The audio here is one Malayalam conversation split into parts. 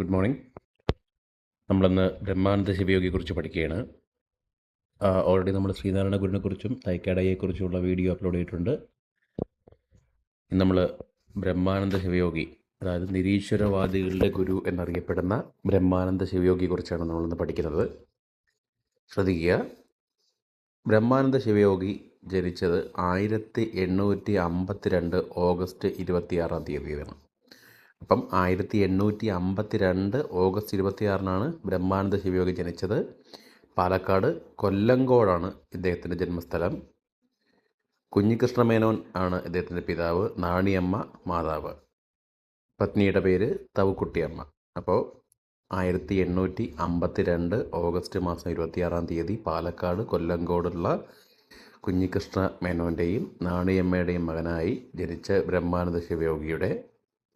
Good morning. നമ്മളിന്ന് ബ്രഹ്മാനന്ദ ശിവയോഗിയെക്കുറിച്ച് പഠിക്കുകയാണ്. ഓൾറെഡി നമ്മൾ ശ്രീനാരായണ ഗുരുവിനെക്കുറിച്ചും തൈക്കാടയ്യയെക്കുറിച്ചുമുള്ള വീഡിയോ അപ്ലോഡ് ചെയ്തിട്ടുണ്ട്. ഇന്ന് നമ്മൾ ബ്രഹ്മാനന്ദ ശിവയോഗി, അതായത് നിരീശ്വരവാദികളുടെ ഗുരു എന്നറിയപ്പെടുന്ന ബ്രഹ്മാനന്ദ ശിവയോഗിയെക്കുറിച്ചാണ് നമ്മളിന്ന് പഠിക്കുന്നത്. ശ്രദ്ധിക്കുക, ബ്രഹ്മാനന്ദ ശിവയോഗി ജനിച്ചത് 1852 ഓഗസ്റ്റ് 26 തീയതിയാണ്. അപ്പം 1852 ഓഗസ്റ്റ് 26 ബ്രഹ്മാനന്ദ ശിവയോഗി ജനിച്ചത്. പാലക്കാട് കൊല്ലങ്കോടാണ് ഇദ്ദേഹത്തിൻ്റെ ജന്മസ്ഥലം. കുഞ്ഞികൃഷ്ണമേനോൻ ആണ് ഇദ്ദേഹത്തിൻ്റെ പിതാവ്, നാണിയമ്മ മാതാവ്. പത്നിയുടെ പേര് തവുക്കുട്ടിയമ്മ. അപ്പോൾ 1852 ഓഗസ്റ്റ് മാസം 26 തീയതി പാലക്കാട് കൊല്ലങ്കോടുള്ള കുഞ്ഞികൃഷ്ണ മേനോൻ്റെയും നാണിയമ്മയുടെയും മകനായി ജനിച്ച ബ്രഹ്മാനന്ദ ശിവയോഗിയുടെ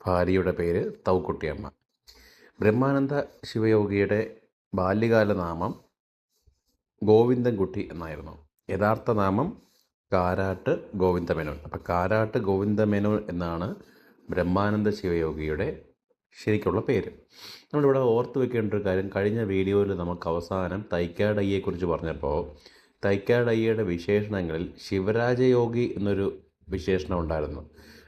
ഭാര്യയുടെ പേര് തവുക്കുട്ടിയമ്മ. ബ്രഹ്മാനന്ദ ശിവയോഗിയുടെ ബാല്യകാല നാമം ഗോവിന്ദൻകുട്ടി എന്നായിരുന്നു. യഥാർത്ഥ നാമം കാരാട്ട് ഗോവിന്ദമേനോൻ. അപ്പം കാരാട്ട് ഗോവിന്ദമേനോൻ എന്നാണ് ബ്രഹ്മാനന്ദ ശിവയോഗിയുടെ ശരിക്കുള്ള പേര്. നമ്മളിവിടെ ഓർത്ത് വെക്കേണ്ട ഒരു കാര്യം, കഴിഞ്ഞ വീഡിയോയിൽ നമുക്ക് അവസാനം തൈക്കാടയ്യയെക്കുറിച്ച് പറഞ്ഞപ്പോൾ തൈക്കാടയ്യയുടെ വിശേഷണങ്ങളിൽ ശിവരാജയോഗി എന്നൊരു വിശേഷണം ഉണ്ടായിരുന്നു.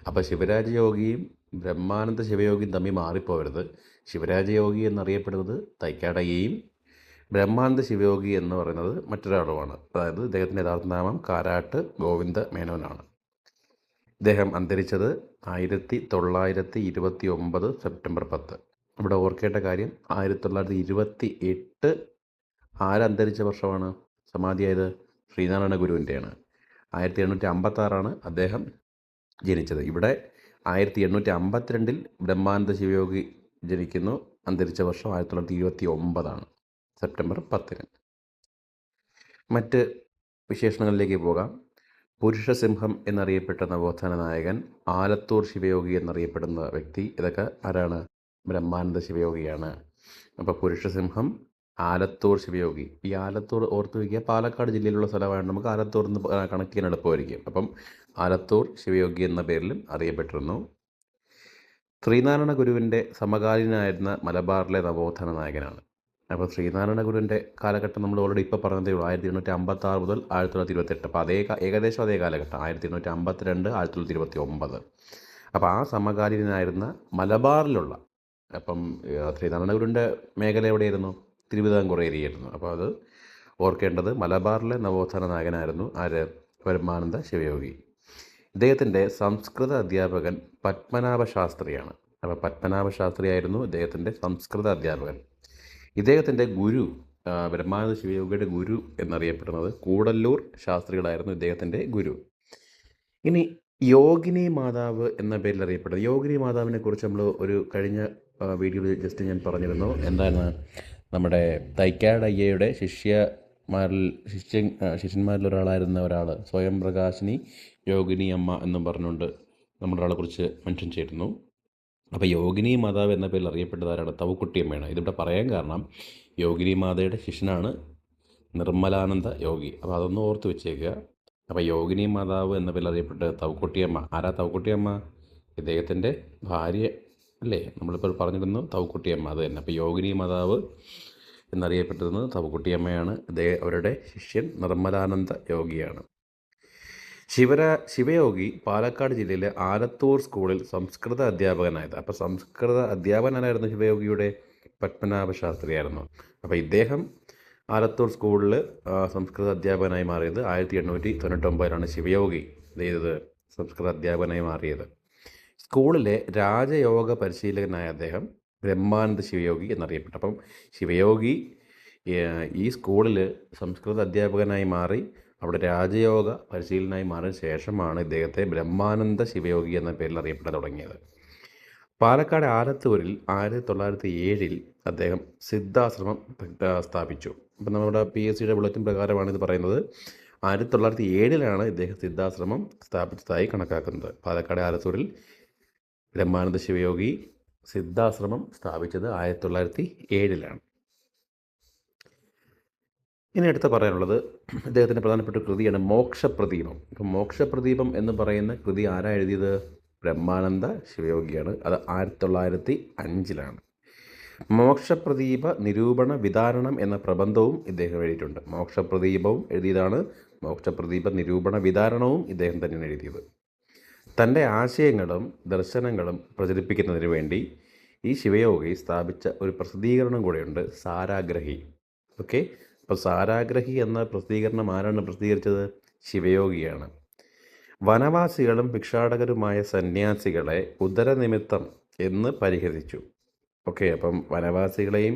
അപ്പോൾ ശിവരാജയോഗിയും ബ്രഹ്മാനന്ദ ശിവയോഗിയും തമ്മിൽ മാറിപ്പോകരുത്. ശിവരാജയോഗി എന്നറിയപ്പെടുന്നത് തൈക്കാടയ്യയും ബ്രഹ്മാനന്ദ ശിവയോഗി എന്ന് പറയുന്നത് മറ്റൊരാളുമാണ്. അതായത് ഇദ്ദേഹത്തിൻ്റെ യഥാർത്ഥ നാമം കാരാട്ട് ഗോവിന്ദ മേനോനാണ്. ഇദ്ദേഹം അന്തരിച്ചത് 1929 സെപ്റ്റംബർ 10. ഇവിടെ ഓർക്കേണ്ട കാര്യം, 1928 ആരന്തരിച്ച വർഷമാണ്? സമാധിയായത് ശ്രീനാരായണ ഗുരുവിൻ്റെയാണ്. 1856 അദ്ദേഹം ജനിച്ചത്. ഇവിടെ 1852 ബ്രഹ്മാനന്ദ ശിവയോഗി ജനിക്കുന്നു. അന്തരിച്ച വർഷം 1929 സെപ്റ്റംബർ 10. മറ്റ് വിശേഷണങ്ങളിലേക്ക് പോകാം. പുരുഷസിംഹം എന്നറിയപ്പെട്ട നവോത്ഥാന നായകൻ, ആലത്തൂർ ശിവയോഗി എന്നറിയപ്പെടുന്ന വ്യക്തി, ഇതൊക്കെ ആരാണ്? ബ്രഹ്മാനന്ദ ശിവയോഗിയാണ്. അപ്പോൾ പുരുഷസിംഹം, ആലത്തൂർ ശിവയോഗി. ഈ ആലത്തൂർ ഓർത്ത് വയ്ക്കുക, പാലക്കാട് ജില്ലയിലുള്ള സ്ഥലമാണ്. നമുക്ക് ആലത്തൂർ എന്ന് കണക്ട് ചെയ്യാൻ എളുപ്പമായിരിക്കും. അപ്പം ആലത്തൂർ ശിവയോഗി എന്ന പേരിലും അറിയപ്പെട്ടിരുന്നു. ശ്രീനാരായണ ഗുരുവിൻ്റെ സമകാലീനായിരുന്ന മലബാറിലെ നവോത്ഥാന നായകനാണ്. അപ്പോൾ ശ്രീനാരായണ ഗുരുവിൻ്റെ കാലഘട്ടം നമ്മൾ ഓൾറെഡി ഇപ്പോൾ പറഞ്ഞതേ ഉള്ളൂ, 1856 മുതൽ 1928. അപ്പോൾ ഏകദേശം അതേ കാലഘട്ടം, 1852 1929. അപ്പോൾ ആ സമകാലീനായിരുന്ന മലബാറിലുള്ള, അപ്പം ശ്രീനാരായണ ഗുരുവിൻ്റെ മേഖല എവിടെയായിരുന്നു? തിരുവിതാംകൂർ ഏരിയയായിരുന്നു. അപ്പോൾ അത് ഓർക്കേണ്ടത്, മലബാറിലെ നവോത്ഥാന നായകനായിരുന്നു ആര്? ബ്രഹ്മാനന്ദ ശിവയോഗി. ഇദ്ദേഹത്തിൻ്റെ സംസ്കൃത അധ്യാപകൻ പത്മനാഭ ശാസ്ത്രിയാണ്. അപ്പോൾ പത്മനാഭ ശാസ്ത്രിയായിരുന്നു ഇദ്ദേഹത്തിൻ്റെ സംസ്കൃത അധ്യാപകൻ. ഇദ്ദേഹത്തിൻ്റെ ഗുരു, ബ്രഹ്മാനന്ദ ശിവയോഗിയുടെ ഗുരു എന്നറിയപ്പെടുന്നത് കൂടല്ലൂർ ശാസ്ത്രികളായിരുന്നു ഇദ്ദേഹത്തിൻ്റെ ഗുരു. ഇനി യോഗിനി മാതാവ് എന്ന പേരിൽ അറിയപ്പെടുന്നത്, യോഗിനി മാതാവിനെ കുറിച്ച് നമ്മൾ ഒരു കഴിഞ്ഞ വീഡിയോയിൽ ജസ്റ്റ് ഞാൻ പറഞ്ഞിരുന്നു. എന്താണ്? നമ്മുടെ തൈക്കാടയ്യയുടെ ശിഷ്യന്മാരിൽ ഒരാളായിരുന്ന ഒരാൾ, സ്വയം പ്രകാശിനി യോഗിനി അമ്മ എന്നും പറഞ്ഞുകൊണ്ട് നമ്മളൊരാളെ കുറിച്ച് മെൻഷൻ ചെയ്തിരുന്നു. അപ്പോൾ യോഗിനി മാതാവ് എന്ന പേരിൽ അറിയപ്പെട്ടത് ആരാണ്? തവുക്കുട്ടിയമ്മയാണ്. ഇതിവിടെ പറയാൻ കാരണം, യോഗിനി മാതയുടെ ശിഷ്യനാണ് നിർമ്മലാനന്ദ യോഗി. അപ്പോൾ അതൊന്ന് ഓർത്ത് വെച്ചേക്കുക. അപ്പോൾ യോഗിനി മാതാവ് എന്ന പേരിൽ അറിയപ്പെട്ടത് തവുക്കുട്ടിയമ്മ. ആരാ തവുക്കുട്ടിയമ്മ? ഇദ്ദേഹത്തിൻ്റെ ഭാര്യ അല്ലേ? നമ്മളിപ്പോൾ പറഞ്ഞിരുന്നു തവുക്കുട്ടിയമ്മ, അത് തന്നെ. അപ്പോൾ യോഗിനി മാതാവ് എന്നറിയപ്പെട്ടിരുന്നത് തവുക്കുട്ടിയമ്മയാണ്. അവരുടെ ശിഷ്യൻ നിർമ്മലാനന്ദ യോഗിയാണ്. ശിവയോഗി പാലക്കാട് ജില്ലയിലെ ആലത്തൂർ സ്കൂളിൽ സംസ്കൃത അധ്യാപകനായത്. അപ്പോൾ സംസ്കൃത അധ്യാപകനായിരുന്നു ശിവയോഗിയുടെ പത്മനാഭ ശാസ്ത്രിയായിരുന്നു. അപ്പോൾ ഇദ്ദേഹം ആലത്തൂർ സ്കൂളിൽ സംസ്കൃത അധ്യാപകനായി മാറിയത് 1899 ശിവയോഗി ചെയ്തത് സംസ്കൃത അധ്യാപകനായി മാറിയത്. സ്കൂളിലെ രാജയോഗ പരിശീലകനായ അദ്ദേഹം ബ്രഹ്മാനന്ദ ശിവയോഗി എന്നറിയപ്പെട്ടു. അപ്പം ശിവയോഗി ഈ സ്കൂളിൽ സംസ്കൃത അധ്യാപകനായി മാറി അവിടെ രാജയോഗ പരിശീലനായി മാറിയ ശേഷമാണ് ഇദ്ദേഹത്തെ ബ്രഹ്മാനന്ദ ശിവയോഗി എന്ന പേരിൽ അറിയപ്പെടാൻ തുടങ്ങിയത്. പാലക്കാട് ആലത്തൂരിൽ 1907 അദ്ദേഹം സിദ്ധാശ്രമം സ്ഥാപിച്ചു. അപ്പം നമ്മുടെ PSCയുടെ ബുള്ളറ്റിൻ പ്രകാരമാണ് ഇത് പറയുന്നത്. 1907 ഇദ്ദേഹം സിദ്ധാശ്രമം സ്ഥാപിച്ചതായി കണക്കാക്കുന്നത്. പാലക്കാട് ആലത്തൂരിൽ ബ്രഹ്മാനന്ദ ശിവയോഗി സിദ്ധാശ്രമം സ്ഥാപിച്ചത് 1907. ഇനി അടുത്ത് പറയാനുള്ളത്, ഇദ്ദേഹത്തിൻ്റെ പ്രധാനപ്പെട്ട കൃതിയാണ് മോക്ഷപ്രദീപം. ഇപ്പം മോക്ഷപ്രദീപം എന്ന് പറയുന്ന കൃതി ആരാ എഴുതിയത്? ബ്രഹ്മാനന്ദ ശിവയോഗിയാണ്. അത് 1905. മോക്ഷപ്രദീപ നിരൂപണ വിതാരണം എന്ന പ്രബന്ധവും ഇദ്ദേഹം എഴുതിയിട്ടുണ്ട്. മോക്ഷപ്രദീപവും എഴുതിയതാണ്, മോക്ഷപ്രദീപ നിരൂപണ വിതാരണവും ഇദ്ദേഹം തന്നെയാണ് എഴുതിയത്. തൻ്റെ ആശയങ്ങളും ദർശനങ്ങളും പ്രചരിപ്പിക്കുന്നതിന് വേണ്ടി ഈ ശിവയോഗി സ്ഥാപിച്ച ഒരു പ്രസിദ്ധീകരണം കൂടെയുണ്ട്, സാരാഗ്രഹി. ഓക്കെ, അപ്പോൾ സാരാഗ്രഹി എന്ന പ്രസിദ്ധീകരണം ആരാണ് പ്രസിദ്ധീകരിച്ചത്? ശിവയോഗിയാണ്. വനവാസികളും ഭിക്ഷാടകരുമായ സന്യാസികളെ ഉദരനിമിത്തം എന്ന് പരിഹസിച്ചു. ഓക്കെ, അപ്പം വനവാസികളെയും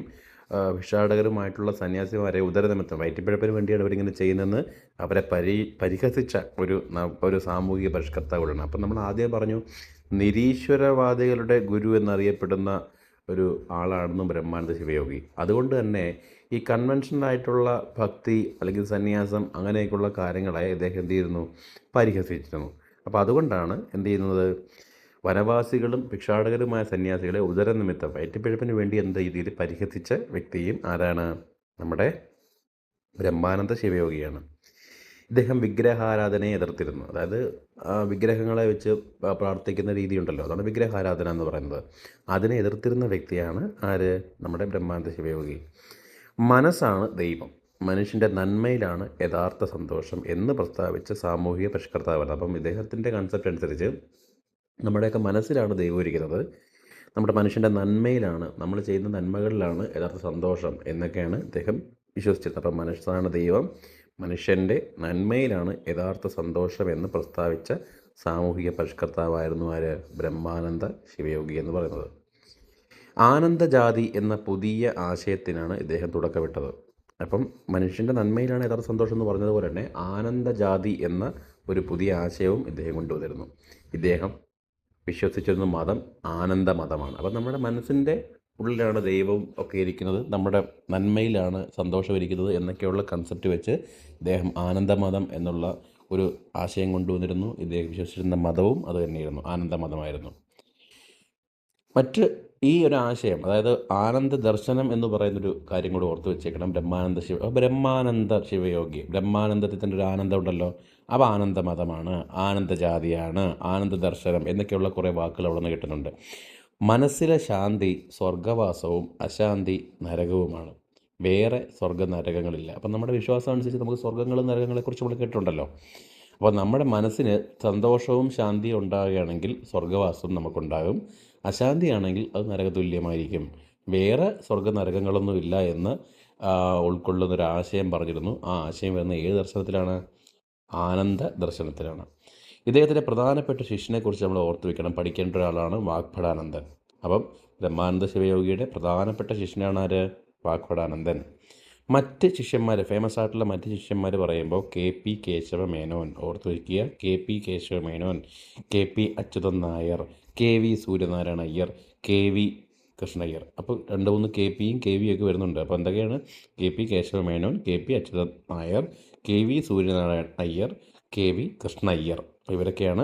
ഭിക്ഷാടകരുമായിട്ടുള്ള സന്യാസിമാരെ ഉദരനിമിത്തം, വയറ്റിപ്പിഴപ്പിന് വേണ്ടിയാണ് അവരിങ്ങനെ ചെയ്യുന്നതെന്ന് അവരെ പരിഹസിച്ച ഒരു സാമൂഹിക പരിഷ്കർത്താവുകളാണ്. അപ്പം നമ്മൾ ആദ്യം പറഞ്ഞു, നിരീശ്വരവാദികളുടെ ഗുരു എന്നറിയപ്പെടുന്ന ഒരു ആളാണെന്നും ബ്രഹ്മാനന്ദ ശിവയോഗി. അതുകൊണ്ട് തന്നെ ഈ കൺവെൻഷനായിട്ടുള്ള ഭക്തി അല്ലെങ്കിൽ സന്യാസം അങ്ങനെയൊക്കെയുള്ള കാര്യങ്ങളെ അദ്ദേഹം എന്ത് ചെയ്യുന്നു? പരിഹസിച്ചിരുന്നു. അപ്പോൾ അതുകൊണ്ടാണ് എന്ത് ചെയ്യുന്നത്? വനവാസികളും ഭിക്ഷാടകരുമായ സന്യാസികളെ ഉദരനിമിത്തം, വയറ്റിപ്പിഴപ്പിന് വേണ്ടി എന്ന രീതിയിൽ പരിഹസിച്ച വ്യക്തിയും ആരാണ്? നമ്മുടെ ബ്രഹ്മാനന്ദ ശിവയോഗിയാണ്. ഇദ്ദേഹം വിഗ്രഹാരാധനയെ എതിർത്തിരുന്നു. അതായത് വിഗ്രഹങ്ങളെ വെച്ച് പ്രാർത്ഥിക്കുന്ന രീതിയുണ്ടല്ലോ, അതാണ് വിഗ്രഹാരാധന എന്ന് പറയുന്നത്. അതിനെ എതിർത്തിരുന്ന വ്യക്തിയാണ് ആര്? നമ്മുടെ ബ്രഹ്മാനന്ദ ശിവയോഗി. മനസ്സാണ് ദൈവം, മനുഷ്യൻ്റെ നന്മയിലാണ് യഥാർത്ഥ സന്തോഷം എന്ന് പ്രസ്താവിച്ച സാമൂഹിക പരിഷ്കർത്താവാണ്. അപ്പം ഇദ്ദേഹത്തിൻ്റെ കൺസെപ്റ്റ് അനുസരിച്ച് നമ്മുടെയൊക്കെ മനസ്സിലാണ് ദൈവം ഇരിക്കുന്നത്, നമ്മുടെ മനുഷ്യൻ്റെ നന്മയിലാണ്, നമ്മൾ ചെയ്യുന്ന നന്മകളിലാണ് യഥാർത്ഥ സന്തോഷം എന്നൊക്കെയാണ് ഇദ്ദേഹം വിശ്വസിച്ചത്. അപ്പം മനസ്സാണ് ദൈവം, മനുഷ്യൻ്റെ നന്മയിലാണ് യഥാർത്ഥ സന്തോഷം എന്ന് പ്രസ്താവിച്ച സാമൂഹിക പരിഷ്കർത്താവായിരുന്നു ആര്? ബ്രഹ്മാനന്ദ ശിവയോഗി എന്ന് പറയുന്നത്. ആനന്ദജാതി എന്ന പുതിയ ആശയത്തിനാണ് ഇദ്ദേഹം തുടക്കമിട്ടത്. അപ്പം മനുഷ്യൻ്റെ നന്മയിലാണ് യഥാർത്ഥ സന്തോഷം എന്ന് പറഞ്ഞതുപോലെ തന്നെ ആനന്ദജാതി എന്ന ഒരു പുതിയ ആശയവും ഇദ്ദേഹം കൊണ്ടുവന്നിരുന്നു. ഇദ്ദേഹം വിശ്വസിച്ചിരുന്ന മതം ആനന്ദമതമാണ്. അപ്പം നമ്മുടെ മനസ്സിൻ്റെ ഉള്ളിലാണ് ദൈവവും ഒക്കെ ഇരിക്കുന്നത്, നമ്മുടെ നന്മയിലാണ് സന്തോഷം ഇരിക്കുന്നത് എന്നൊക്കെയുള്ള കൺസെപ്റ്റ് വെച്ച് ഇദ്ദേഹം ആനന്ദമതം എന്നുള്ള ഒരു ആശയം കൊണ്ടുവന്നിരുന്നു. ഇദ്ദേഹം വിശ്വസിച്ചിരുന്ന മതവും അത് തന്നെയായിരുന്നു, ആനന്ദമതമായിരുന്നു. മറ്റ് ഈ ഒരു ആശയം, അതായത് ആനന്ദ ദർശനം എന്ന് പറയുന്നൊരു കാര്യം കൂടി ഓർത്ത് വെച്ചേക്കണം. ബ്രഹ്മാനന്ദ ശിവയോഗി, ബ്രഹ്മാനന്ദത്തിൽ തന്നെ ഒരു ആനന്ദം ഉണ്ടല്ലോ, അപ്പോൾ ആനന്ദമതമാണ്, ആനന്ദജാതിയാണ്, ആനന്ദ ദർശനം എന്നൊക്കെയുള്ള കുറേ വാക്കുകൾ അവിടെ നിന്ന് കിട്ടുന്നുണ്ട്. മനസ്സിലെ ശാന്തി സ്വർഗവാസവും അശാന്തി നരകവുമാണ്. വേറെ സ്വർഗ്ഗ നരകങ്ങളില്ല. അപ്പം നമ്മുടെ വിശ്വാസം അനുസരിച്ച് നമുക്ക് സ്വർഗ്ഗങ്ങളും നരകങ്ങളെക്കുറിച്ച് നമ്മൾ കേട്ടിട്ടുണ്ടല്ലോ. അപ്പോൾ നമ്മുടെ മനസ്സിന് സന്തോഷവും ശാന്തിയും ഉണ്ടാകുകയാണെങ്കിൽ സ്വർഗ്ഗവാസവും നമുക്കുണ്ടാകും. അശാന്തിയാണെങ്കിൽ അത് നരകതുല്യമായിരിക്കും. വേറെ സ്വർഗ്ഗ നരകങ്ങളൊന്നും ഇല്ല എന്ന് ഉൾക്കൊള്ളുന്നൊരു ആശയം പറഞ്ഞിരുന്നു. ആ ആശയം വരുന്ന ഏത് ദർശനത്തിലാണ്? ആനന്ദ ദർശനത്തിലാണ്. ഇദ്ദേഹത്തിൻ്റെ പ്രധാനപ്പെട്ട ശിഷ്യനെക്കുറിച്ച് നമ്മൾ ഓർത്ത് വയ്ക്കണം, പഠിക്കേണ്ട ഒരാളാണ് വാഗ്ഭടാനന്ദൻ. അപ്പം ബ്രഹ്മാനന്ദ ശിവയോഗിയുടെ പ്രധാനപ്പെട്ട ശിഷ്യനാണ് ആര്? വാഗ്ഭടാനന്ദൻ. മറ്റ് ശിഷ്യന്മാർ, ഫേമസ് ആയിട്ടുള്ള മറ്റ് ശിഷ്യന്മാർ പറയുമ്പോൾ KP കേശവ മേനോൻ, ഓർത്ത് വയ്ക്കുക, KP Keshava Menon, KP Achuthan Nair, KV Suryanarayana Iyer, KV Krishna Iyer. അപ്പോൾ 2-3 KPയും KVയും ഒക്കെ വരുന്നുണ്ട്. അപ്പോൾ എന്തൊക്കെയാണ്? KP Keshava Menon, KP Achuthan Nair, KV Suryanarayana Iyer, KV Krishna Iyer. ഇവരൊക്കെയാണ്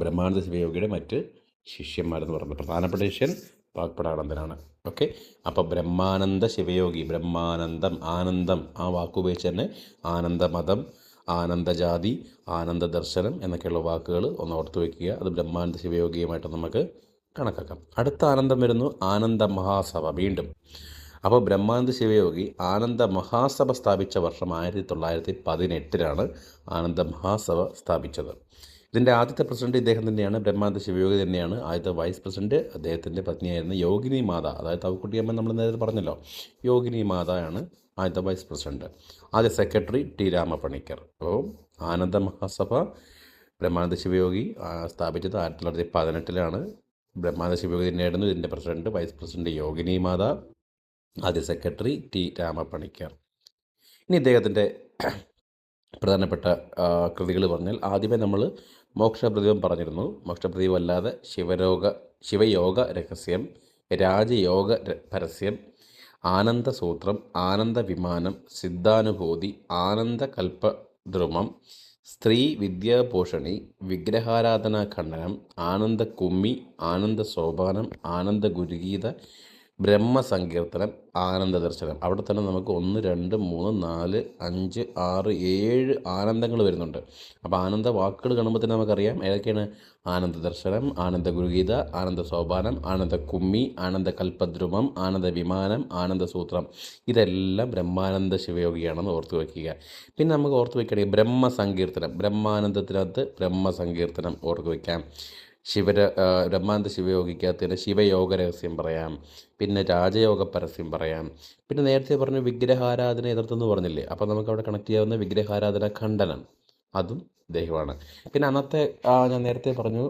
ബ്രഹ്മാനന്ദ ശിവയോഗിയുടെ മറ്റ് ശിഷ്യന്മാരെന്ന് പറയുന്നത്. പ്രധാനപ്പെട്ട ശിഷ്യൻ വാഗ്ഭടാനന്ദനാണ്. ഓക്കെ, അപ്പോൾ ബ്രഹ്മാനന്ദ ശിവയോഗി, ബ്രഹ്മാനന്ദം, ആനന്ദം, ആ വാക്കുപയോഗിച്ച് തന്നെ ആനന്ദമതം, ആനന്ദജാതി, ആനന്ദ ദർശനം എന്നൊക്കെയുള്ള വാക്കുകൾ ഒന്ന് ഓർത്ത് വയ്ക്കുക. അത് ബ്രഹ്മാനന്ദ ശിവയോഗിയുമായിട്ട് നമുക്ക് കണക്കാക്കാം. അടുത്ത ആനന്ദം വരുന്നു ആനന്ദ മഹാസഭ. വീണ്ടും അപ്പോൾ ബ്രഹ്മാനന്ദ ശിവയോഗി ആനന്ദ മഹാസഭ സ്ഥാപിച്ച വർഷം 1918 ആനന്ദ മഹാസഭ സ്ഥാപിച്ചത്. ഇതിൻ്റെ ആദ്യത്തെ പ്രസിഡന്റ് ഇദ്ദേഹം തന്നെയാണ്, ബ്രഹ്മാനന്ദ ശിവയോഗി തന്നെയാണ്. ആദ്യത്തെ വൈസ് പ്രസിഡന്റ് അദ്ദേഹത്തിൻ്റെ പത്നിയായിരുന്ന യോഗിനി മാത, അതായത് തവക്കുട്ടിയമ്മ നമ്മൾ നേരത്തെ പറഞ്ഞല്ലോ, യോഗിനി മാതയാണ് ആദ്യത്തെ വൈസ് പ്രസിഡന്റ്. ആദ്യ സെക്രട്ടറി T രാമപണിക്കർ. അപ്പോൾ ആനന്ദ മഹാസഭ ബ്രഹ്മാനന്ദ ശിവയോഗി സ്ഥാപിച്ചത് 1918. ബ്രഹ്മാനന്ദ ശിവയോഗി തന്നെയായിരുന്നു ഇതിൻ്റെ പ്രസിഡന്റ്. വൈസ് പ്രസിഡന്റ് യോഗിനി മാത, ആദ്യ സെക്രട്ടറി T രാമപണിക്കർ. ഇനി ഇദ്ദേഹത്തിൻ്റെ പ്രധാനപ്പെട്ട കൃതികൾ പറഞ്ഞാൽ ആദ്യമേ നമ്മൾ മോക്ഷപ്രദീപം പറഞ്ഞിരുന്നു. മോക്ഷപ്രദീപം അല്ലാതെ ശിവയോഗ രഹസ്യം, രാജയോഗ പരസ്യം, ആനന്ദസൂത്രം, ആനന്ദവിമാനം, സിദ്ധാനുഭൂതി, ആനന്ദകൽപദ്രുമം, സ്ത്രീ വിദ്യാപോഷണി, വിഗ്രഹാരാധനാ ഖണ്ഡനം, ആനന്ദകുമ്മി, ആനന്ദ സോപാനം, ആനന്ദ ഗുരുഗീത, ബ്രഹ്മസങ്കീർത്തനം, ആനന്ദ ദർശനം. അവിടെ തന്നെ നമുക്ക് 1, 2, 3, 4, 5, 6, 7 ആനന്ദങ്ങൾ വരുന്നുണ്ട്. അപ്പോൾ ആനന്ദ വാക്കുകൾ കാണുമ്പോൾ തന്നെ നമുക്കറിയാം ഏതൊക്കെയാണ്: ആനന്ദ ദർശനം, ആനന്ദ ഗുരുഗീത, ആനന്ദ സോപാനം, ആനന്ദ കുമ്മി, ആനന്ദ കൽപ്പദ്രുമം, ആനന്ദ വിമാനം, ആനന്ദ സൂത്രം. ഇതെല്ലാം ബ്രഹ്മാനന്ദ ശിവയോഗിയാണെന്ന് ഓർത്ത് വയ്ക്കുക. പിന്നെ നമുക്ക് ഓർത്ത് വയ്ക്കുകയാണെങ്കിൽ ബ്രഹ്മസങ്കീർത്തനം, ബ്രഹ്മാനന്ദത്തിനകത്ത് ബ്രഹ്മസങ്കീർത്തനം ഓർത്ത് വയ്ക്കാം. ബ്രഹ്മാനന്ദ ശിവയോഗിക്കകത്ത് തന്നെ ശിവയോഗ രഹസ്യം പറയാം. പിന്നെ രാജയോഗ പരസ്യം പറയാം. പിന്നെ നേരത്തെ പറഞ്ഞു വിഗ്രഹാരാധന എതിർത്തെന്ന് പറഞ്ഞില്ലേ, അപ്പോൾ നമുക്കവിടെ കണക്ട് ചെയ്യാവുന്ന വിഗ്രഹാരാധന ഖണ്ഡനം, അതും ഇദ്ദേഹമാണ്. പിന്നെ അന്നത്തെ ഞാൻ നേരത്തെ പറഞ്ഞു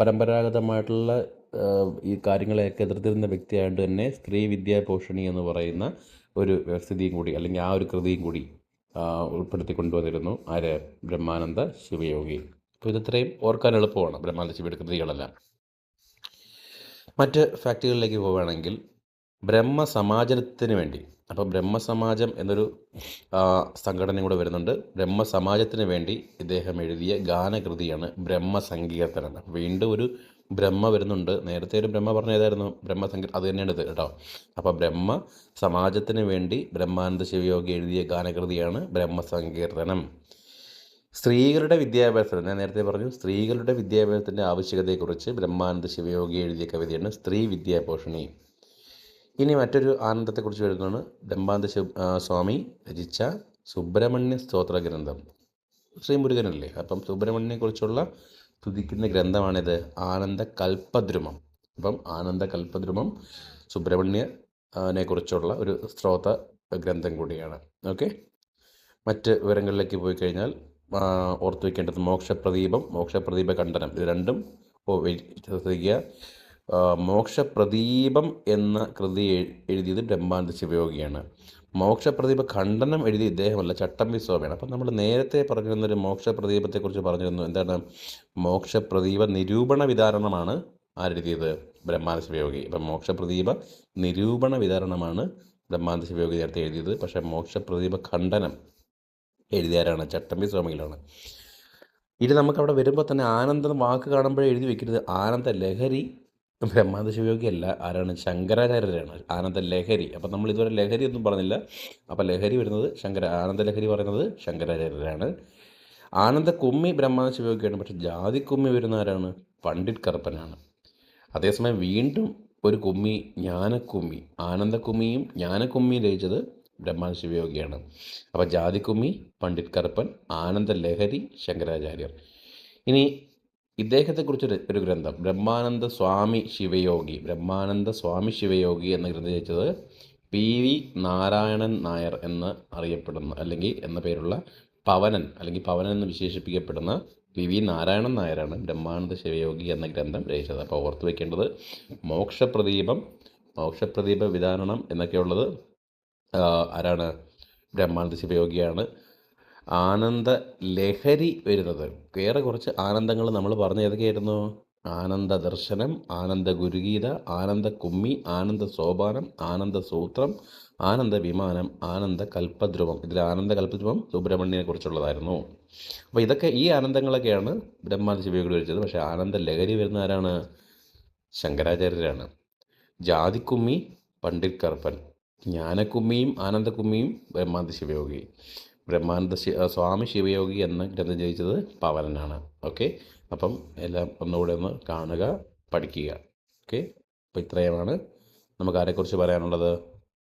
പരമ്പരാഗതമായിട്ടുള്ള ഈ കാര്യങ്ങളെയൊക്കെ എതിർത്തിരുന്ന വ്യക്തിയായതുകൊണ്ട് തന്നെ സ്ത്രീ വിദ്യാപോഷണി എന്ന് പറയുന്ന ഒരു വ്യവസ്ഥിതിയും കൂടി, അല്ലെങ്കിൽ ആ ഒരു കൃതിയും കൂടി ഉൾപ്പെടുത്തി കൊണ്ടുവന്നിരുന്നു ആര്? ബ്രഹ്മാനന്ദ ശിവയോഗി. അപ്പോൾ ഇത്രയും ഓർക്കാൻ എളുപ്പമാണ് ബ്രഹ്മാനന്ദ ശിവയുടെ കൃതികളെല്ലാം. മറ്റ് ഫാക്റ്റുകളിലേക്ക് പോവുകയാണെങ്കിൽ ബ്രഹ്മസമാജത്തിന് വേണ്ടി, അപ്പോൾ ബ്രഹ്മസമാജം എന്നൊരു സംഘടനയും കൂടെ വരുന്നുണ്ട്. ബ്രഹ്മസമാജത്തിന് വേണ്ടി ഇദ്ദേഹം എഴുതിയ ഗാനകൃതിയാണ് ബ്രഹ്മസങ്കീർത്തനം. വീണ്ടും ഒരു ബ്രഹ്മ വരുന്നുണ്ട്. നേരത്തെ ഒരു ബ്രഹ്മ പറഞ്ഞ ഏതായിരുന്നു? അത് തന്നെയാണ് ഇത് കേട്ടോ. അപ്പോൾ ബ്രഹ്മ സമാജത്തിന് വേണ്ടി ബ്രഹ്മാനന്ദ ശിവയോഗി എഴുതിയ ഗാനകൃതിയാണ് ബ്രഹ്മസങ്കീർത്തനം. സ്ത്രീകളുടെ വിദ്യാഭ്യാസം, ഞാൻ നേരത്തെ പറഞ്ഞു സ്ത്രീകളുടെ വിദ്യാഭ്യാസത്തിൻ്റെ ആവശ്യകതയെക്കുറിച്ച് ബ്രഹ്മാനന്ദ ശിവയോഗി എഴുതിയ കവിതയാണ് സ്ത്രീ വിദ്യാപോഷണി. ഇനി മറ്റൊരു ആനന്ദത്തെക്കുറിച്ച് വരുന്നതാണ് ബ്രഹ്മാനന്ദ സ്വാമി രചിച്ച സുബ്രഹ്മണ്യ സ്തോത്ര ഗ്രന്ഥം. ശ്രീ മുരുകനല്ലേ, അപ്പം സുബ്രഹ്മണ്യനെക്കുറിച്ചുള്ള സ്തുതിക്കുന്ന ഗ്രന്ഥമാണിത് ആനന്ദ കൽപ്പദ്രുമം. അപ്പം ആനന്ദ കൽപ്പദ്രുമം സുബ്രഹ്മണ്യനെ കുറിച്ചുള്ള ഒരു സ്തോത്ര ഗ്രന്ഥം കൂടിയാണ്. ഓക്കെ, മറ്റ് വിവരങ്ങളിലേക്ക് പോയി കഴിഞ്ഞാൽ ഓർത്തു വയ്ക്കേണ്ടത് മോക്ഷപ്രദീപം, മോക്ഷപ്രദീപ ഖണ്ഡനം, ഇത് രണ്ടും ശ്രദ്ധിക്കുക. മോക്ഷപ്രദീപം എന്ന കൃതി എഴുതിയത് ബ്രഹ്മാനന്ദ ശിവയോഗിയാണ്. മോക്ഷപ്രദീപ ഖണ്ഡനം എഴുതിയ ഇദ്ദേഹമല്ല, ചട്ടമ്പി സ്വാമിയാണ്. അപ്പം നമ്മൾ നേരത്തെ പറഞ്ഞിരുന്നൊരു മോക്ഷപ്രദീപത്തെക്കുറിച്ച് പറഞ്ഞിരുന്നു. എന്താണ്? മോക്ഷപ്രദീപ നിരൂപണ വിധാരണമാണ് ആരെഴുതിയത്? ബ്രഹ്മാനന്ദ ശിവയോഗി. അപ്പം മോക്ഷപ്രദീപ നിരൂപണ വിധാരണമാണ് ബ്രഹ്മാനന്ദ ശിവയോഗി നേരത്തെ എഴുതിയത്. പക്ഷേ മോക്ഷപ്രദീപ ഖണ്ഡനം എഴുതിയാരാണ്? ചട്ടമ്പി സ്വാമികളാണ്. ഇത് നമുക്കവിടെ വരുമ്പോൾ തന്നെ ആനന്ദ വാക്ക് കാണുമ്പോഴേ എഴുതി വെക്കരുത്. ആനന്ദ ലഹരി ബ്രഹ്മാനന്ദ ശിവയോഗി അല്ല, ആരാണ്? ശങ്കരാചാര്യരാണ് ആനന്ദ ലഹരി. അപ്പം നമ്മൾ ഇതുവരെ ലഹരി ഒന്നും പറഞ്ഞില്ല. അപ്പം ലഹരി വരുന്നത് ആനന്ദ ലഹരി പറയുന്നത് ശങ്കരാചാര്യരാണ്. ആനന്ദ കുമ്മി ബ്രഹ്മാനന്ദ ശിവയോഗിയാണ്. പക്ഷേ ജാതി കുമ്മി വരുന്ന ആരാണ്? പണ്ഡിറ്റ് കറുപ്പനാണ്. അതേസമയം വീണ്ടും ഒരു കുമ്മി, ജ്ഞാനക്കുമ്മി, ആനന്ദക്കുമ്മിയും ജ്ഞാനക്കുമ്മിയും രചിച്ചത് ബ്രഹ്മാനന്ദ ശിവയോഗിയാണ്. അപ്പോൾ ജാതിക്കുമ്മി പണ്ഡിറ്റ് കറുപ്പൻ, ആനന്ദ ലഹരി ശങ്കരാചാര്യർ. ഇനി ഇദ്ദേഹത്തെക്കുറിച്ചൊരു ഒരു ഗ്രന്ഥം ബ്രഹ്മാനന്ദ സ്വാമി ശിവയോഗി, ബ്രഹ്മാനന്ദ സ്വാമി ശിവയോഗി എന്ന ഗ്രന്ഥം രചിച്ചത് PV നാരായണൻ നായർ എന്ന് അറിയപ്പെടുന്ന, അല്ലെങ്കിൽ എന്ന പേരുള്ള പവനൻ, അല്ലെങ്കിൽ പവനൻ എന്ന് വിശേഷിപ്പിക്കപ്പെടുന്ന PV നാരായണൻ നായരാണ് ബ്രഹ്മാനന്ദ ശിവയോഗി എന്ന ഗ്രന്ഥം രചിച്ചത്. അപ്പോൾ ഓർത്ത് വയ്ക്കേണ്ടത് മോക്ഷപ്രദീപം, മോക്ഷപ്രദീപ വിധാരണം എന്നൊക്കെയുള്ളത് ആരാണ്? ബ്രഹ്മാനന്ദ ശിവയോഗിയാണ്. ആനന്ദ ലഹരി വരുന്നത് വേറെ കുറച്ച് ആനന്ദങ്ങൾ നമ്മൾ പറഞ്ഞ ഏതൊക്കെയായിരുന്നു? ആനന്ദ ദർശനം, ആനന്ദ ഗുരുഗീത, ആനന്ദ കുമ്മി, ആനന്ദ സോപാനം, ആനന്ദ സൂത്രം, ആനന്ദ വിമാനം, ആനന്ദ കൽപ്പദ്രുമം. ഇതിൽ ആനന്ദ കൽപ്പദ്രുമം സുബ്രഹ്മണ്യനെ കുറിച്ചുള്ളതായിരുന്നു. അപ്പോൾ ഇതൊക്കെ ഈ ആനന്ദങ്ങളൊക്കെയാണ് ബ്രഹ്മാനന്ദ ശിവയോഗി രചിച്ചത്. പക്ഷേ ആനന്ദ ലഹരി വരുന്ന ആരാണ്? ശങ്കരാചാര്യരാണ്. ജാതിക്കുമ്മി പണ്ഡിറ്റ് കറുപ്പൻ, ജ്ഞാനക്കുമ്മിയും ആനന്ദക്കുമ്മിയും ബ്രഹ്മാനന്ദ ശിവയോഗി. ബ്രഹ്മാനന്ദ സ്വാമി ശിവയോഗി എന്ന ഗ്രന്ഥം രചിച്ചത് പവനനാണ്. ഓക്കെ, അപ്പം എല്ലാം ഒന്നുകൂടെ ഒന്ന് കാണുക, പഠിക്കുക. ഓക്കെ, അപ്പോൾ ഇത്രയുമാണ് നമുക്ക് ആരെക്കുറിച്ച് പറയാനുള്ളത്?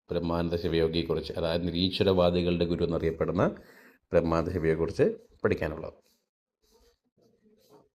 ബ്രഹ്മാനന്ദ ശിവയോഗിയെക്കുറിച്ച്, അതായത് നിരീശ്വരവാദികളുടെ ഗുരു എന്നറിയപ്പെടുന്ന ബ്രഹ്മാനന്ദ ശിവയോഗിയെക്കുറിച്ച് പഠിക്കാനുള്ളത്.